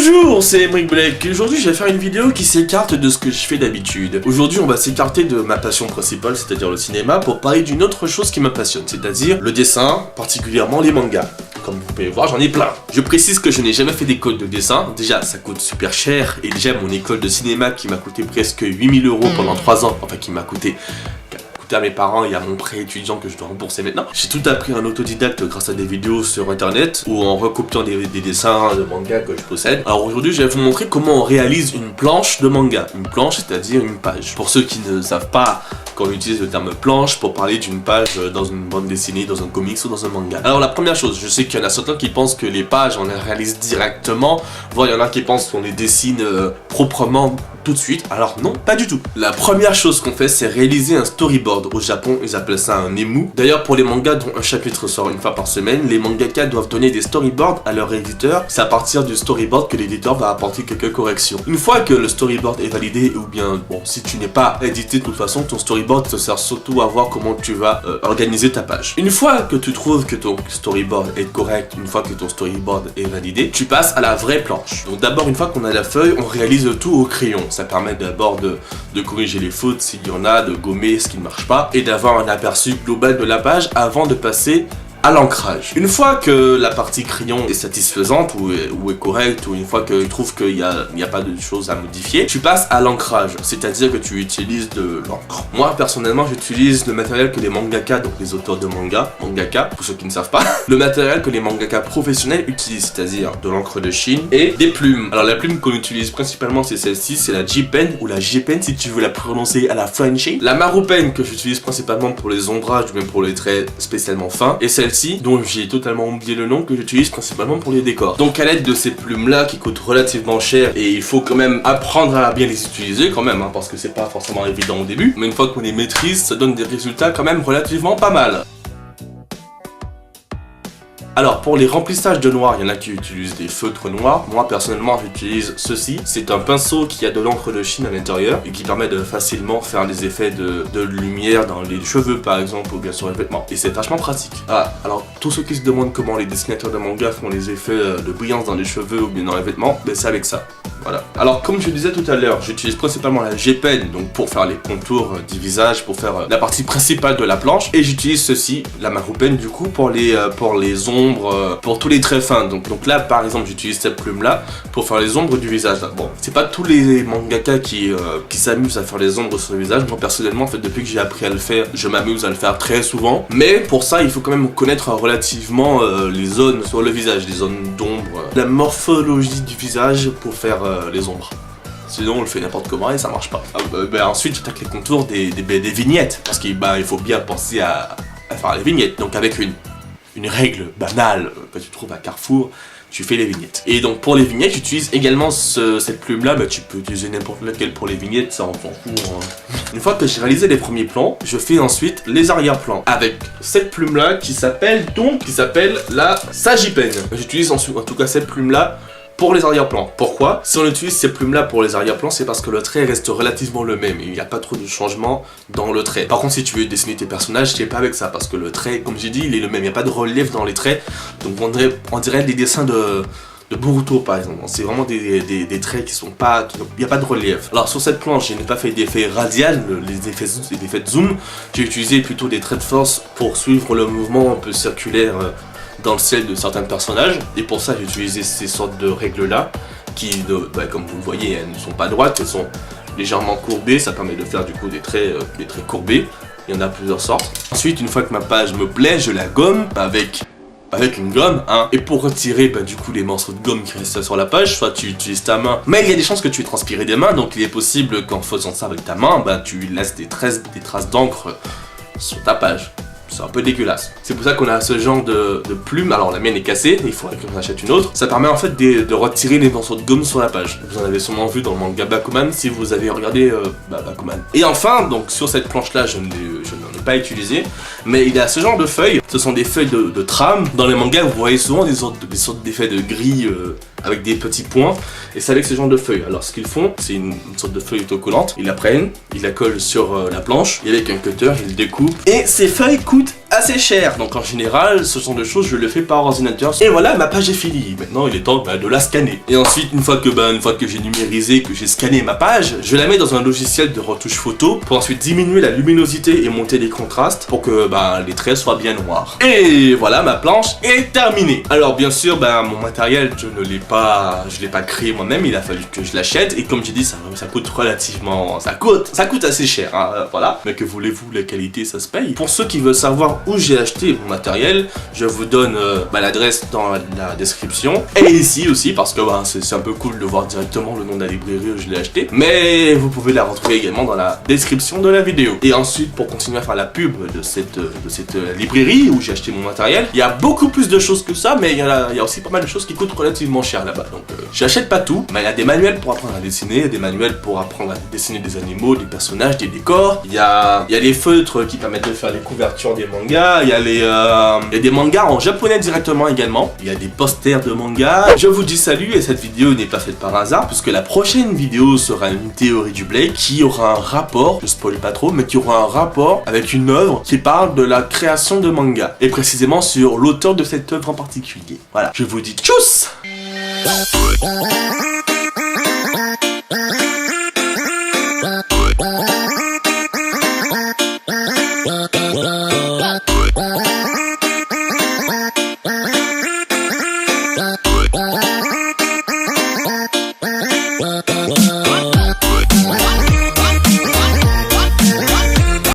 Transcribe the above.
Bonjour, c'est Emric Black. Aujourd'hui, je vais faire une vidéo qui s'écarte de ce que je fais d'habitude. Aujourd'hui, on va s'écarter de ma passion principale, c'est-à-dire le cinéma, pour parler d'une autre chose qui me passionne, c'est-à-dire le dessin, particulièrement les mangas. Comme vous pouvez voir, j'en ai plein. Je précise que je n'ai jamais fait d'école de dessin. Déjà, ça coûte super cher. Et déjà, mon école de cinéma qui m'a coûté presque 8000 € pendant 3 ans, enfin qui m'a coûté à mes parents et à mon prêt étudiant que je dois rembourser maintenant. J'ai tout appris en autodidacte grâce à des vidéos sur internet ou en recopiant des dessins de manga que je possède. Alors aujourd'hui, je vais vous montrer comment on réalise une planche de manga. Une planche, c'est-à-dire une page. Pour ceux qui ne savent pas, quand on utilise le terme planche pour parler d'une page dans une bande dessinée, dans un comics ou dans un manga. Alors la première chose, je sais qu'il y en a certains qui pensent que les pages on les réalise directement, voire il y en a qui pensent qu'on les dessine proprement tout de suite. Alors non, pas du tout. La première chose qu'on fait, c'est réaliser un storyboard. Au Japon, ils appellent ça un emu. D'ailleurs, pour les mangas dont un chapitre sort une fois par semaine, les mangaka doivent donner des storyboards à leur éditeur. C'est à partir du storyboard que l'éditeur va apporter quelques corrections. Une fois que le storyboard est validé, ou bien, bon, si tu n'es pas édité de toute façon, ton storyboard te sert surtout à voir comment tu vas organiser ta page. Une fois que tu trouves que ton storyboard est correct, une fois que ton storyboard est validé, tu passes à la vraie planche. Donc d'abord, une fois qu'on a la feuille, on réalise tout au crayon. Ça permet d'abord de corriger les fautes s'il y en a, de gommer ce qui ne marche pas et d'avoir un aperçu global de la page avant de passer à l'ancrage. Une fois que la partie crayon est satisfaisante ou est correcte, ou une fois que tu trouves qu'il n'y a pas de choses à modifier, tu passes à l'ancrage, c'est-à-dire que tu utilises de l'encre. Moi personnellement, j'utilise le matériel que les mangaka, donc les auteurs de mangaka, pour ceux qui ne savent pas, le matériel que les mangaka professionnels utilisent, c'est-à-dire de l'encre de Chine et des plumes. Alors la plume qu'on utilise principalement, c'est celle-ci, c'est la J-Pen ou la J-Pen si tu veux la prononcer à la Frenchie. La Marupen que j'utilise principalement pour les ombrages ou même pour les traits spécialement fins, et celle-ci dont j'ai totalement oublié le nom, que j'utilise principalement pour les décors. Donc à l'aide de ces plumes là qui coûtent relativement cher, et il faut quand même apprendre à bien les utiliser quand même, parce que c'est pas forcément évident au début, mais une fois qu'on les maîtrise, ça donne des résultats quand même relativement pas mal. Alors pour les remplissages de noir, il y en a qui utilisent des feutres noirs. Moi personnellement j'utilise ceci. C'est un pinceau qui a de l'encre de Chine à l'intérieur et qui permet de facilement faire des effets de lumière dans les cheveux par exemple ou bien sur les vêtements. Et c'est vachement pratique. Ah, alors tous ceux qui se demandent comment les dessinateurs de manga font les effets de brillance dans les cheveux ou bien dans les vêtements, ben c'est avec ça. Voilà. Alors comme je disais tout à l'heure, j'utilise principalement la J-Pen donc pour faire les contours du visage, pour faire la partie principale de la planche. Et j'utilise ceci, la Marupen du coup, pour les ombres, pour tous les traits fins. Donc là par exemple j'utilise cette plume là pour faire les ombres du visage. Bon, c'est pas tous les mangaka qui s'amusent à faire les ombres sur le visage. Moi personnellement en fait depuis que j'ai appris à le faire, je m'amuse à le faire très souvent. Mais pour ça il faut quand même connaître relativement les zones sur le visage, les zones d'ombre, la morphologie du visage pour faire les ombres. Sinon on le fait n'importe comment et ça marche pas. Ensuite j'attaque les contours des vignettes. Parce qu'il faut bien penser à faire les vignettes. Donc avec une règle banale que tu trouves à Carrefour, tu fais les vignettes. Et donc pour les vignettes, j'utilise également cette plume là, tu peux utiliser n'importe laquelle pour les vignettes, ça on s'en fout. Une fois que j'ai réalisé les premiers plans, je fais ensuite les arrière-plans avec cette plume là qui s'appelle la Sagipen. J'utilise en tout cas cette plume là pour les arrière-plans. Pourquoi? Si on utilise ces plumes-là pour les arrière-plans, c'est parce que le trait reste relativement le même. Il n'y a pas trop de changement dans le trait. Par contre, si tu veux dessiner tes personnages, tu n'es pas avec ça. Parce que le trait, comme j'ai dit, il est le même. Il n'y a pas de relief dans les traits. Donc on dirait des dessins de Boruto par exemple. C'est vraiment des traits qui sont pas... Il n'y a pas de relief. Alors sur cette planche, je n'ai pas fait d'effet radial, les effets de zoom. J'ai utilisé plutôt des traits de force pour suivre le mouvement un peu circulaire dans le ciel de certains personnages, et pour ça j'ai utilisé ces sortes de règles là qui, comme vous le voyez, elles ne sont pas droites, elles sont légèrement courbées. Ça permet de faire du coup des traits courbés. Il y en a plusieurs sortes. Ensuite, une fois que ma page me plaît, je la gomme avec une gomme, et pour retirer du coup les morceaux de gomme qui restent sur la page, soit tu utilises ta main, mais il y a des chances que tu aies transpiré des mains, donc il est possible qu'en faisant ça avec ta main, tu laisses des traces d'encre sur ta page. C'est un peu dégueulasse. C'est pour ça qu'on a ce genre de plume. Alors la mienne est cassée, il faudrait qu'on achète une autre. Ça permet en fait de retirer les morceaux de gomme sur la page. Vous en avez sûrement vu dans le manga Bakuman si vous avez regardé Bakuman. Et enfin, donc sur cette planche là, je n'en ai pas utilisé, mais il y a ce genre de feuilles. Ce sont des feuilles de trame. Dans les mangas, vous voyez souvent des sortes d'effets de gris avec des petits points. Et c'est avec ce genre de feuilles. Alors ce qu'ils font, c'est une sorte de feuille autocollante. Ils la prennent, ils la collent sur la planche, et avec un cutter, ils découpent. Et ces feuilles coûtent assez cher. Donc en général, ce genre de choses, je le fais par ordinateur. Et voilà, ma page est finie. Maintenant, il est temps de la scanner. Et ensuite, une fois que j'ai numérisé, que j'ai scanné ma page, je la mets dans un logiciel de retouche photo pour ensuite diminuer la luminosité et monter les contrastes pour que les traits soient bien noirs. Et voilà, ma planche est terminée. Alors bien sûr, mon matériel, je l'ai pas créé moi-même, il a fallu que je l'achète. Et comme j'ai dit, ça coûte relativement, ça coûte assez cher, hein, voilà. Mais que voulez-vous, la qualité, ça se paye. Pour ceux qui veulent savoir où j'ai acheté mon matériel, je vous donne l'adresse dans la description. Et ici aussi, parce que c'est un peu cool de voir directement le nom de la librairie où je l'ai acheté. Mais vous pouvez la retrouver également dans la description de la vidéo. Et ensuite, pour continuer à faire la pub de cette librairie où j'ai acheté mon matériel, il y a beaucoup plus de choses que ça, mais il y a aussi pas mal de choses qui coûtent relativement cher là-bas. Donc j'achète pas tout, mais il y a des manuels pour apprendre à dessiner, il y a des manuels pour apprendre à dessiner des animaux, des personnages, des décors. Il y a des feutres qui permettent de faire les couvertures des mangas. Il y a des mangas en japonais directement également. Il y a des posters de mangas. Je vous dis salut, et cette vidéo n'est pas faite par hasard, puisque la prochaine vidéo sera une théorie du Blake qui aura un rapport, je spoil pas trop, mais qui aura un rapport avec une œuvre qui parle de la création de manga, et précisément sur l'auteur de cette œuvre en particulier. Voilà, je vous dis tchuss.